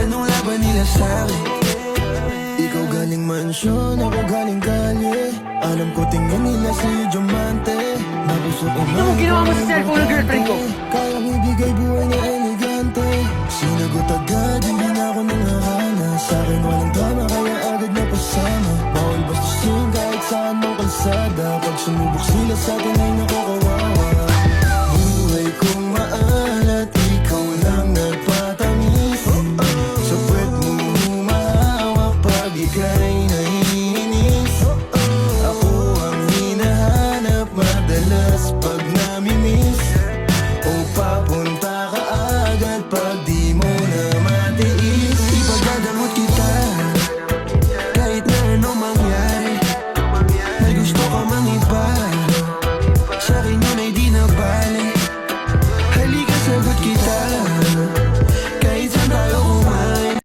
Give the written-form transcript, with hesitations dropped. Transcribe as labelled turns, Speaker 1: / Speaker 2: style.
Speaker 1: anong laban nila sa'kin?
Speaker 2: Ikaw galing mansyon, ako galing kalye. Alam ko tingin nila sa'yo diamante. Nabusok ang
Speaker 3: Ano mo ginawa mo sa cellphone ng girlfriend ko?
Speaker 2: Kayang ibigay buhay na elegante. Sinagot agad, hindi na ako nangakana. Sa'kin walang drama, kaya agad na pasama. Bawal bastusin kahit saan mong kalsada. Pag sumubok sila sa'tin ay nakukawa.